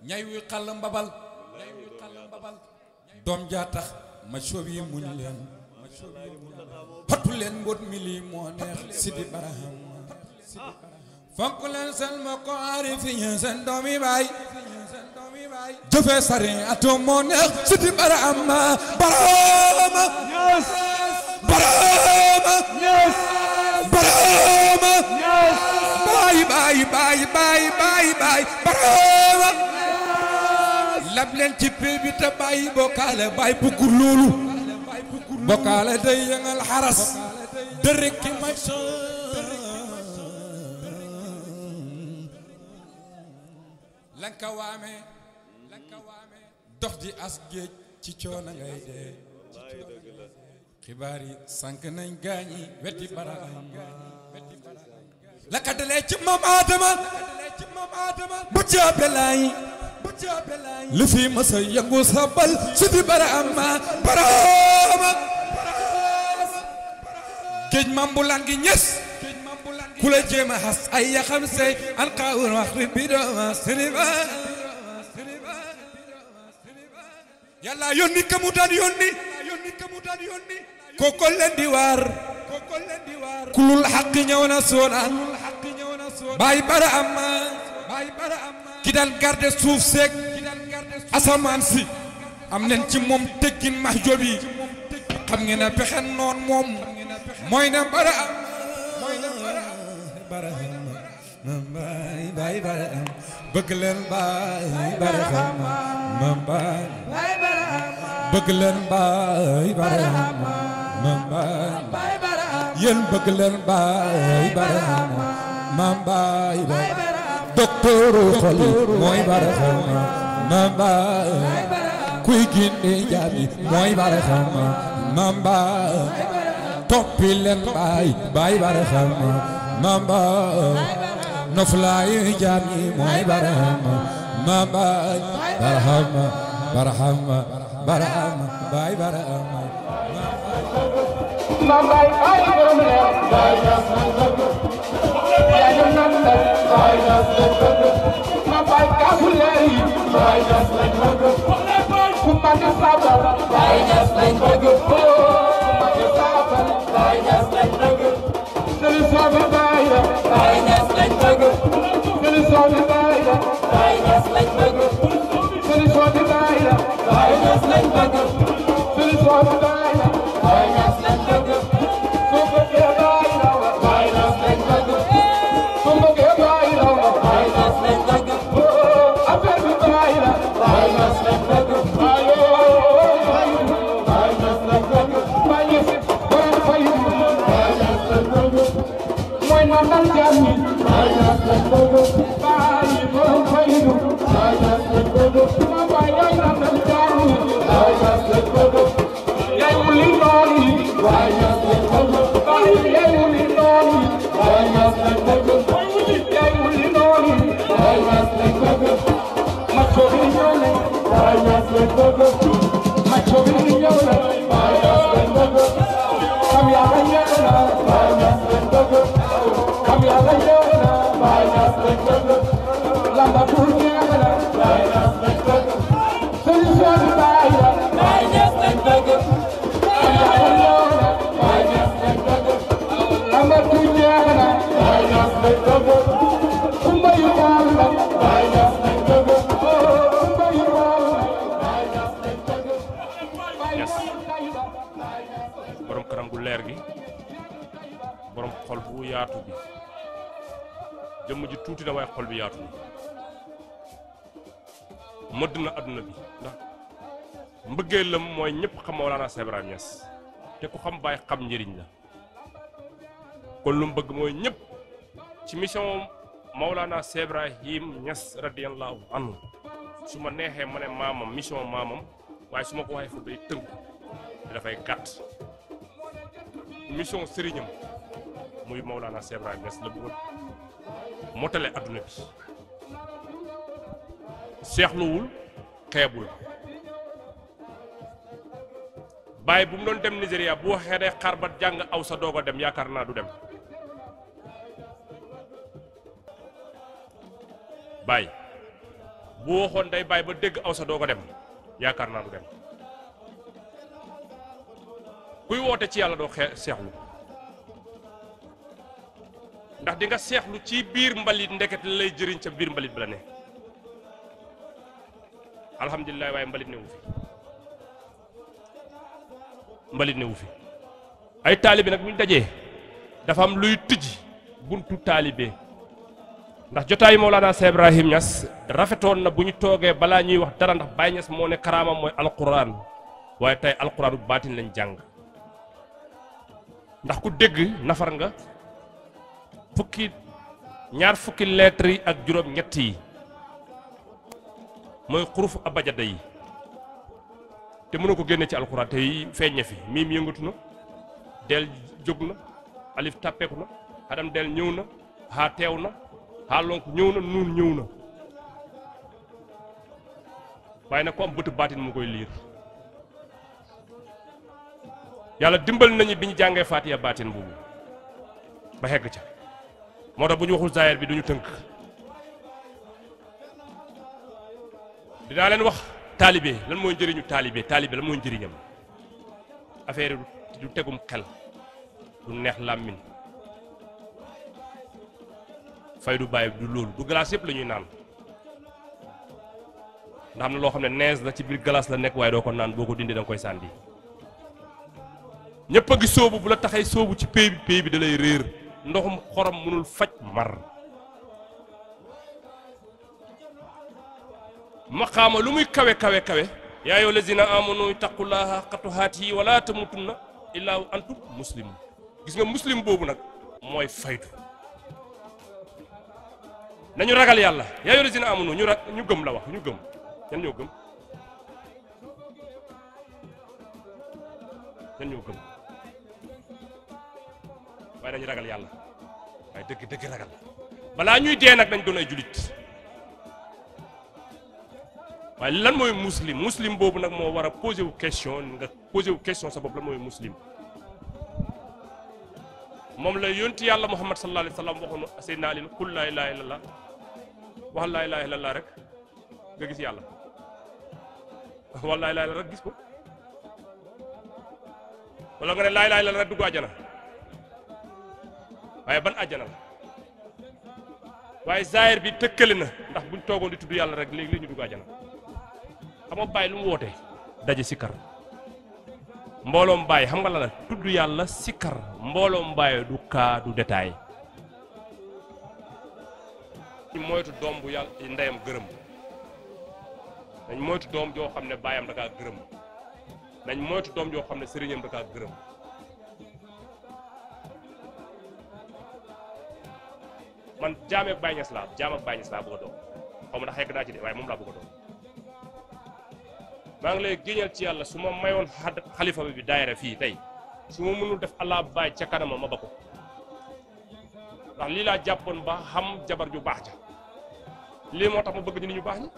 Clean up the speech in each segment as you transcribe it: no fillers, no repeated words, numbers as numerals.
ñay wi xàll mbabal doom jaa tax ma soob yi muñ leen xottu leen mbóot mi lii moo neex Sidi Baraham fonk leen seen mbokk aarifi ñi seen doomi baay jëfe sari atum moo neex Sidi Barahama Barahama Barahama Barahama baay Barahama lab leen ci pey bi te bàyyi bokkaale bàyyi buggur loolu bokkaale day yëngal xaras dërëk ki may lanka waame dox di as géej ci coono ngay dee xibaar yi sànk nañ gaañi wetti Barahama la ka dalee ci maam Adama bu jaabe laay li fi masa yëngu sabal Sidi Barahama Barahama géej mam bu langi ñes ku la jéem a xas ay yaxam say an xaawul wax bi dooma Sidi yàlla yónni ka mu daan yónni koko leen di waar kulul xaq ñëw na soonaan baay Barahama ki daan garde suuf seeg asamaan si am nañ ci moom teggin mahjob yi xam ngeen ne pexe noon moom mooy na Barahama baay Barahama bëgg leen baay Barahama bëgg leen baay Barahama yéen bëgg leen baay Barahama maam baay doktooru xol mooy Barahama maam baay kuy gindi jaabi mooy Barahama maam baay toppi leen baay Barahama maam baay noflaayu jaabi mooy Barahama maam baay Barahama Barahama baay Barahama maam baay borom leer baay maam baay kaasu leer yi baay kumba nga saabal baay kumba nga saabal baay solution bi baay la solution bi baay la solution bi baay la solution bi baay la borom kanam gu leer gi borom xol bu yaatu bi jëmm ji tuuti na waaye xol bi yaatu bi mëdd na adduna bi ndax mbëggeelam mooy ñëpp xam Mawlana Cheikh Ibrahima Niass te ku xam Baay xam njëriñ la kon lu mu bëgg mooy ñëpp ci mission Mawlana Cheikh Ibrahima Niass radiyallahu anhu su ma neexee ma ne maamam mission maamam waaye su ma ko waxee fa day tënku te dafay gàtt mission sëriñam muy Mawlana Cheikh Ibrahima Niass la bëggoon motale adduna bi seexluwul xeebul Baay bu mu doon dem Nigéria bu waxee day xaar ba jàng aw sa doog a dem yaakaar naa du dem Baay bu waxoon day bàyyi ba dégg aw sa doo ko dem yaakaar naa du dem kuy woote ci yàlla doo seexlu ndax di nga seexlu ci biir mbalit ndeket la lay jëriñ ca biir mbalit bi la ne alhamdulilah waaye mbalit newu fi ay taalibe nag bu ñu dajee dafa am luy tijji buntu taalibe ndax jotaayu Mawlana Cheikh Ibrahim Niass rafetoon na bu ñu toogee balaa ñuy wax dara ndax Baye Niass moo ne karaama mooy alquran waaye tey alquran bu baatin lañ jàng ndax ku dégg nafar nga ñaar fukki lettres yi ak juróom ñett yi mooy xurufu abajada yi te mënoo ko génne ci alquran te feeññe fi miim yëngatu na del jóg na alif tàppeeku na xadam del ñëw na xaa teew na xaa lonk ñëw na nuun ñëw na waaye nag ko am bëtu baatin mu koy liir yàlla dimbal nañu bi ñu jàngee faatiya baatin boobu ba xegg ca moo tax bu ñu waxul zaahir bi duñu tënk dinaa leen wax taalibe lan mooy njëriñu taalibe lan mooy njëriñam affaire du tegum xel du neex làmmiñ fay du bàyyi du loolu du glace yëpp la ñuy naan ndax am na loo xam ne nees la ci biir glace la nekk waaye doo ko naan boo ko dindee da nga koy sànni ñëpp a ngi sóobu bu la taxay sóobu ci pay bi da lay réer ndoxum xorom mënul faj mar maqaama lu muy kawe yaa ayyuha lazina amanu taqullaha haqqa tuqaatihi wala tamutunna illaa wa antum muslimun gis nga muslim boobu nag mooy faydu nañu ragal yàlla yaa ayyuha lazina amanu ñu gëm la wax ñu gëm ñan ñoo gëm waaye dañu ragal yàlla waaye dëgg ragal balaa ñuy dee nag dañ doon ay julit waaye lan mooy muslim boobu nag moo war a posé wu question sa bopp lan mooy muslim moom la yonti yàlla Muhammad sallallahu alayhi wa sallam waxoon Seydina Ali qul laa ilaaha illallah waxal laa ilaaha illallah rek nga gis yàlla wax laa ilaaha illallah rek gis ko wala nga ne laa ilaaha illallah rek dugg àjjana waaye ban àjjana la waaye zaahir bi tëkkale na ndax buñ toogoon di tudd yàlla rek léegi ñu dugg àjjana xam nga Baye lu mu woote daje sikkar mbooloom Baye xam nga la tudd yàlla sikkar mbooloom Baye du kaa du détail ñu moytu doom bu yàlla ndeyam gërëm dañ moytu doom joo xam ne baayam da kaa gërëm dañ moytu doom joo xam ne sëriñam da kaa gërëm man jaam ak Baye Niass laa bëgg a doon xaw ma ndax xegg naa ci de waaye moom laa bëgg a doon maa ngi lay génneel ci yàlla su ma mayoon xalifa bi daayira fii tey su ma mënul def allah Baye ca kanama ma ba ko ndax lii laa jàppoon ba xam jabar ju baax ja lii moo tax ma bëgg ñu ñu baax ñi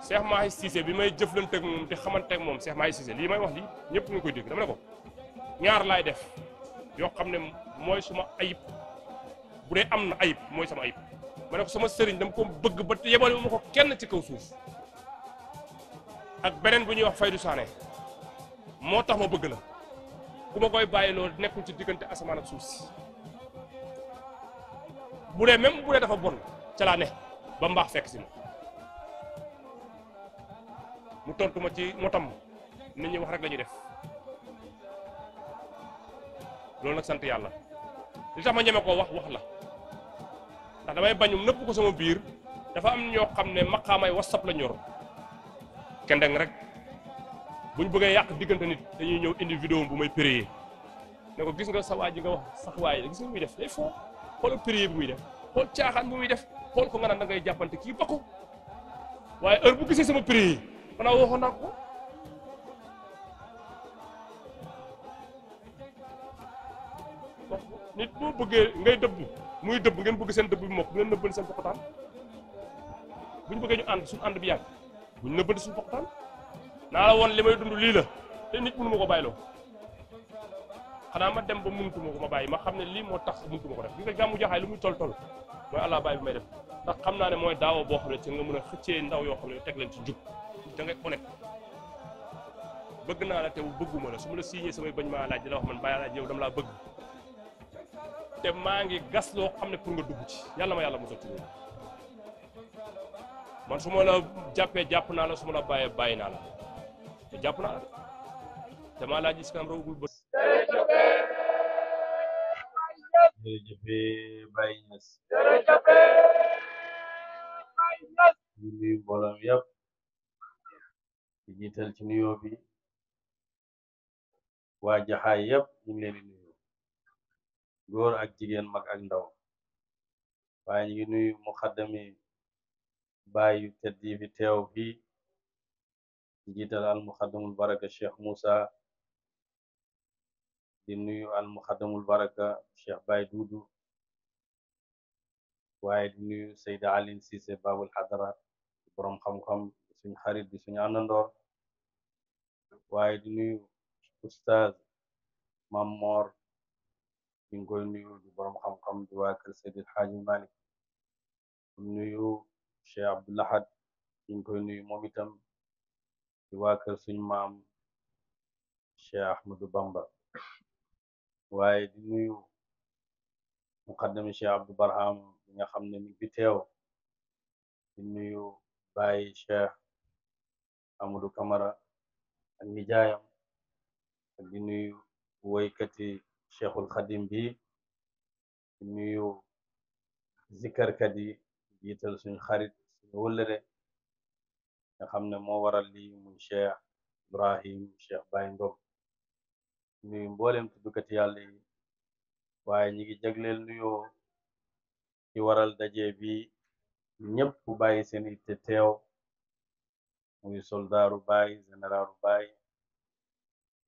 Cheikh Mahi Cissé bi may jëflanteeg moom te xamanteeg moom Cheikh Mahi Cissé lii may wax lii ñëpp nga koy dégg dama ne ko ñaar laay def yoo xam ne mooy suma ayib bu dee am na ayib mooy sama ayib ma ne ko sama sëriñ dama ko bëgg ba yebale ma ko kenn ci kaw suuf ak beneen bu ñuy wax Faydu Sané moo tax ma bëgg la ku ma koy bàyyi loolu nekkul ci diggante asamaan ak suuf si bu dee même bu dee dafa bon ca laa ne ba mbaax fekk si ma mu tontu ma ci motam nit ñi wax rek la ñuy def loolu nag sant yàlla li tax ma ñeme koo wax la ndax damay bañum nëpp ko sama biir dafa am ñoo xam ne maqaamay whatsapp la ñor kendeng rek buñ bëggee yàq diggante nit dañuy ñëw indi vidéo bu may prier ne ko gis nga sa waa ji nga wax sax waaye gis nga muy def day foo xoolal prier bi muy def xool caaxaan bu muy def xool ko nga naan da ngay jàppante kii ba ko waaye heure bu gisee sama prier xanaa waxoon naa ko nit boo bëggee ngay dëbb muy dëbb ngeen bëgg seen dëbb bi mokk bu ngeen nëbbal seen pokotaan bu ñu bëggee ñu ànd suñu ànd bi yàgg bu ñu nëbbal suñu pokotaan naa la woon li may dund lii la te nit mënu ma ko bàyyiloo xanaa ma dem ba mënutu ma ko ma bàyyi ma xam ne lii moo tax mënutu ma ko def gis nga gàmmu jaxaay lu muy tol mooy allah bàyyi bi may def ndax xam naa ne mooy daawa boo xam ne ci nga mën a xëccee ndaw yoo xam ne teg leen ci jub da ngay honnête bëgg naa la te bëgguma la su ma la signé samay bañ maa laaj di la wax man bàyyi laaj yow dama laa bëgg te maa ngi gas loo xam ne pour nga dugg ci yàlla ma yàlla mosal ci loolu man su ma la jàppee jàpp naa la su ma la bàyyee bàyyi naa la te jàpp naa la te maa laaj si kanam rawugul bët. jërëjëf Baye Niass ñu nuyu mbooloom yëpp di jiital ci nuyoo bi waa Jaxaay yëpp ñu ngi leen di nuyu góor ak jigéen mag ak ndaw waaye ñu ngi nuyu muxaddami baay yu tedd yi fi teew fii di jiital al muxaddamul baraka Cheikh Moussa di nuyu al muxaddamul baraka Cheikh Baye Duudu waaye di nuyu Seyda Aline Cissé babul xadara boroom xam-xam di suñ xarit di suñu àndandoor waaye di nuyu oustaz Mam Moor di nga koy nuyu di boroom xam-xam di waa kër Seydil Xaaji Malik di nuyu Cheikh Abdoulahad di nga koy nuyu moom itam di waa kër suñ maam Cheikh Ahmadou Bamba waaye di nuyu muqaddami Cheikh Abdou Barham bi nga xam ne mi ngi fi teew di nuyu Baye Cheikh Amadou Camara ak nijaayam ak di nuyu woykati Cheikhul Xadim bi di nuyu zikarkat yi jiital suñu xarit suñu wëllëre nga xam ne moo waral lii muy Cheikh Ibrahim Cheikh Baye Ngom nuyu mboolem tuddukati yàlla yi waaye ñi ngi jagleel nuyoo ci waral daje bi ñëpp bàyyi seen itte teew muy soldaaru Baye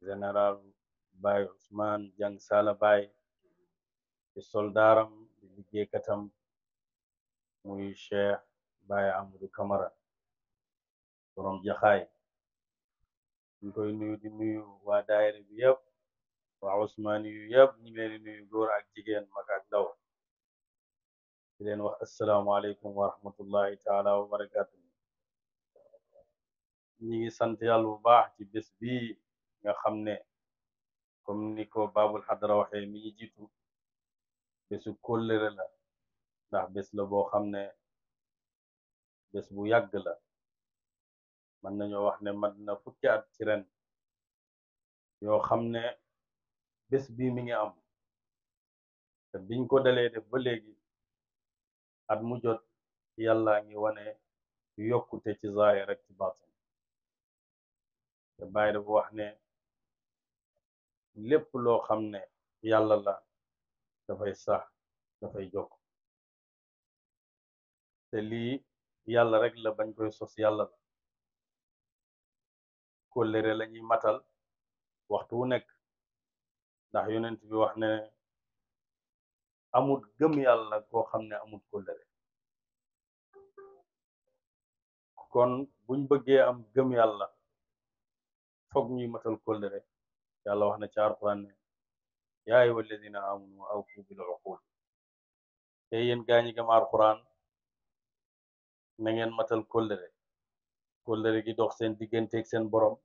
général Baye Ousmane Jang Sala Baye di soldaaram di liggéeykatam muy Cheikh Baye Amadou Camara borom Jaxaay ñu koy nuyu di nuyu waa daayira bi yëpp waa Ousmane yu yëpp ñu ngi leen di nuyu góor ak jigéen mag ak ndaw di leen wax asalaamaaleykum wa rahmatullahi taala wa barakaatu. ñi ngi sant yàlla bu baax ci bés bii nga xam ne comme ni ko babul xadara waxee mi ngi jiitu bésu kóllëre la ndax bés la boo xam ne bés bu yàgg la mën nañoo wax ne mat na fukki at ci ren yoo xam ne bés bii mi ngi am te biñ ko dalee def ba léegi at mu jot yàlla ngi wane yokkute ci zaahir rek ci baatin te Baay dafa wax ne lépp loo xam ne yàlla la dafay sax dafay jokk te lii yàlla rek la bañ koy sos yàlla la kóllëre la ñuy matal waxtu wu nekk ndax yonent bi wax ne amut gëm yàlla koo xam ne amut kóllëre kon buñ bëggee am gëm yàlla foog ñuy matal kóllëre yàlla wax na ci alquran ne yaa ayyuha alladina amanu awfu bil uqud te yéen gaa ñi gëm alquran na ngeen matal kóllëre gi dox seen digganteeg seen borom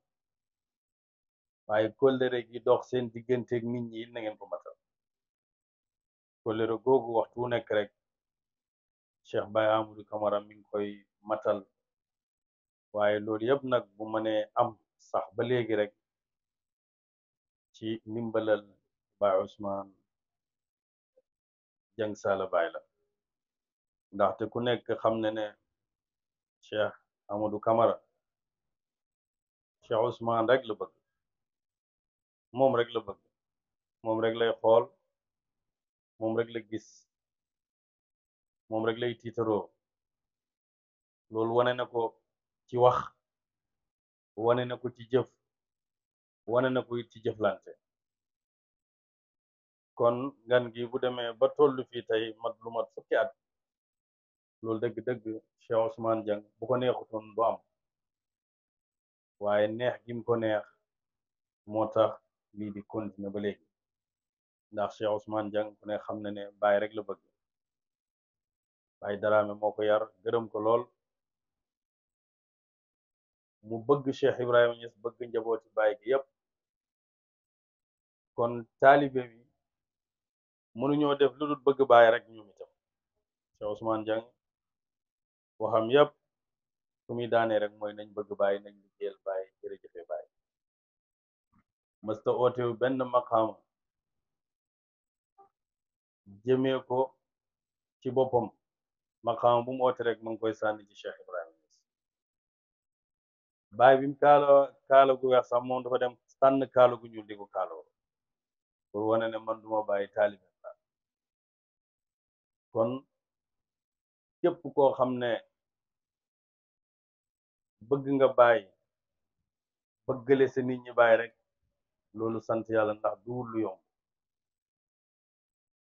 waaye kóllëre gi dox seen digganteeg nit ñi na ngeen ko matal kóllëre googu waxtu wu nekk rek Cheikh Baye Amadou Camara mi ngi koy matal waaye loolu yëpp nag bu mënee am sax ba léegi rek ci ndimbalal Baye Ousmane Jang Sala Baye la ndaxte ku nekk xam ne ne Cheikh Amadou Camara Cheikh Ousmane rek la bëgg moom rek la bëgg moom rek lay xool moom rek la gis moom rek lay tiitaroo loolu wane na ko ci wax wane na ko ci jëf wane na ko it ci jëflante kon ngan gi bu demee ba tollu fii tey mat lu mat fukki at loolu dëgg-dëgg Cheikh Ousmane Jang bu ko neexutoon du am waaye neex gim ko neex moo tax lii di continuer ba léegi ndax Cheikh Ousmane Jang ku ne xam ne ne Baay rek la bëgg Baay Daraame moo ko yar gërëm ko lool mu bëgg Cheikh Ibrahima Niass bëgg njabooti baay gi yépp kon taalibe bi mënuñoo def lu dul bëgg baay rek ñoom itam Cheikh Ousmane Dieng waxam yépp fu muy daanee rek mooy nañ bëgg baay nañ liggéeyal baay jërëjëfe baay mësta ootewu benn maqaama jëmee ko ci boppam maqaama bu mu oote rek ma ngi koy sànni ci Cheikh Ibrahima Niass baay bi mu kaala gu weex sax moom dafa dem tànn kaala gu ñuul di ko kaaloo pour wane ne man duma bàyyi taalibe la kon képp koo xam ne bëgg nga bàyyi bëggale sa nit ñi bàyyi rek loolu sant yàlla ndax duwul lu yomb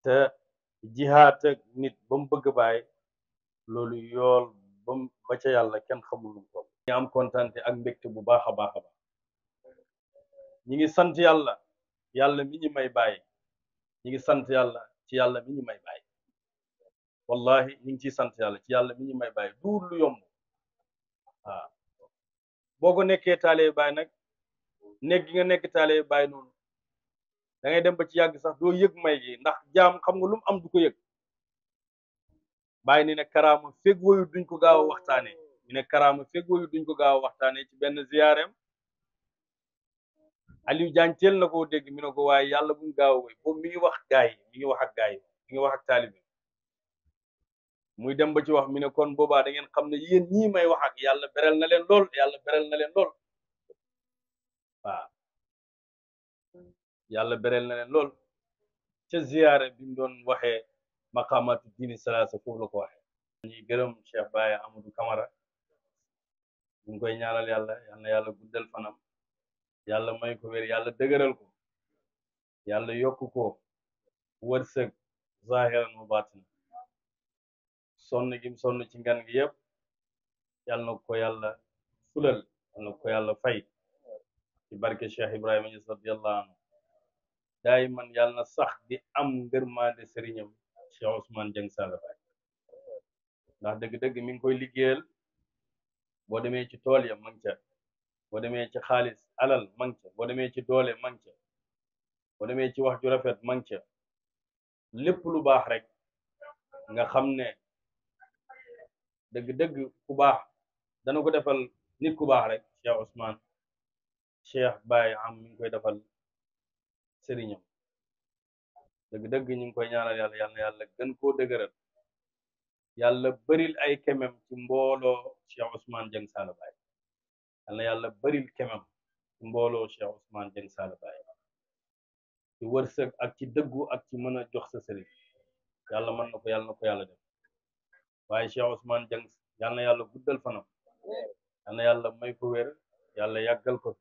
te jihaat ak nit ba mu bëgg bàyyi loolu yool ba ca yàlla kenn xamul lu ko ñu am kontante ak mbégte bu baax a baax a baax ñi ngi sant yàlla yàlla mi ñu may bàyyi ñi ngi sant yàlla ci yàlla mi ñu may bàyyi wallahi ñi ngi ciy sant yàlla ci yàlla mi ñu may bàyyi duwul lu yomb waaw boo ko nekkee taalee bàyyi nag nekk gi nga nekk taalee bàyyi noonu da ngay dem ba ci yàgg sax doo yëg may gi ndax jaam xam nga lu mu am du ko yëg bàyyi ni ne karaama fekk woyu duñ ko gaaw a waxtaane ñu ne karaama fekk woyu duñ ko gaaw a waxtaane ci benn ziyaareem Aliou Diagne teel na koo dégg mi ne ko waaye yàlla bu mu gaaw a woy boobu mi ngi wax gaay yi mi ngi wax ak gaay yi mi ngi wax ak taalibe muy dem ba ci wax mi ne kon boobaa da ngeen xam ne yéen ñii may wax ak yàlla berel na leen lool yàlla berel na leen lool waaw yàlla berel na leen lool ca ziyaare bi mu doon waxee maqaamatu diini salaasa foofu la ko waxee ñuy gërëm Cheikh Baye Amadou Camara ñu ngi koy ñaanal yàlla yal na yàlla guddal fanam yàlla may ko wér yàlla dëgëral ko yàlla yokk ko wërsëg zahiran wa batin sonn gim sonn ci ngan gi yëpp yàlla na ko yàlla fulal yàlla na ko yàlla fay ci barke Cheikh Ibrahima Niass radiyallahu anhu daay man yàlla na sax di am ngërmaande sëriñam Cheikh Ousmane Dieng Saala Baye ndax dëgg-dëgg mi ngi koy liggéeyal boo demee ci tool ya mang ca boo demee ci xaalis alal mang ca boo demee ci doole mang ca boo demee ci wax ju rafet mang ca lépp lu baax rek nga xam ne dëgg-dëgg ku baax dana ko defal nit ku baax rek Cheikh Ousmane Cheikh Baye am mi ngi koy defal sëriñam dëgg-dëgg ñu ngi koy ñaanal yàlla yal na yàlla gën koo dëgëral yàlla bëril ay kemem ci mbooloo Cheikh Ousmane Dieng Saala Baye yal na yàlla bëril kemem ci mbooloo Cheikh Ousmane Dieng Saala Baye ci wërsëg ak ci dëggu ak ci mën a jox sa sëriñ yàlla mën na ko yàlla na ko yàlla def waaye Cheikh Ousmane Dieng yal na yàlla guddal fanam yal na yàlla may ko wér yàlla yàggal ko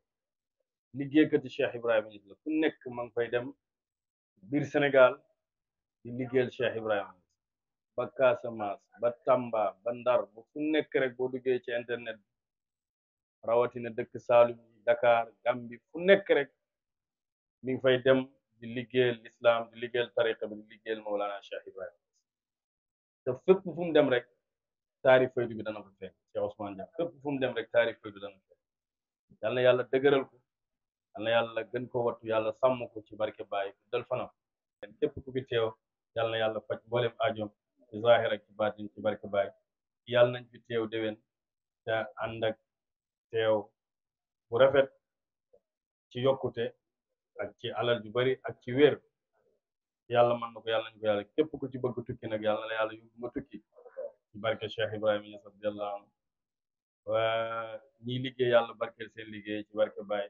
liggéeykati Cheikh Ibrahima Niass la fu nekk ma ngi koy dem biir Sénégal di liggéeyal Cheikh Ibrahima Niass ba Casamance ba Tamba ba Ndar ba fu nekk rek boo duggee ci internet rawatina dëkk Saalum Dakar Gambie fu nekk rek mi ngi fay dem di liggéeyal l'islam di liggéeyal tariqa bi di liggéeyal Mawlana Cheikh Ibrahima te fépp fu mu dem rek taarif faydu bi dana ko fekk Cheikh Ousmane Dieng fépp fu mu dem rek taarif faydu dana ko fekk yal na yàlla dëgëral ko yal na yàlla gën ko wattu yàlla sàmm ko ci barke Baye dal fanam képp ku fi teew yal na yàlla faj mboolem aajoom ci zahir ak ci baatin ci barke Baye yàlla nañ fi teew déwén te ànd ak teew bu rafet ci yokkute ak ci alal ju bari ak ci wér yàlla mën na ko yàlla nañ ko yàlla képp ku ci bëgg tukki nag yàlla na yàlla yóbbu ma tukki ci barke Cheikh Ibrahima Niass radiyallahu anhu waa ñiy liggéey yàlla barkeel seen liggéey ci barke Baye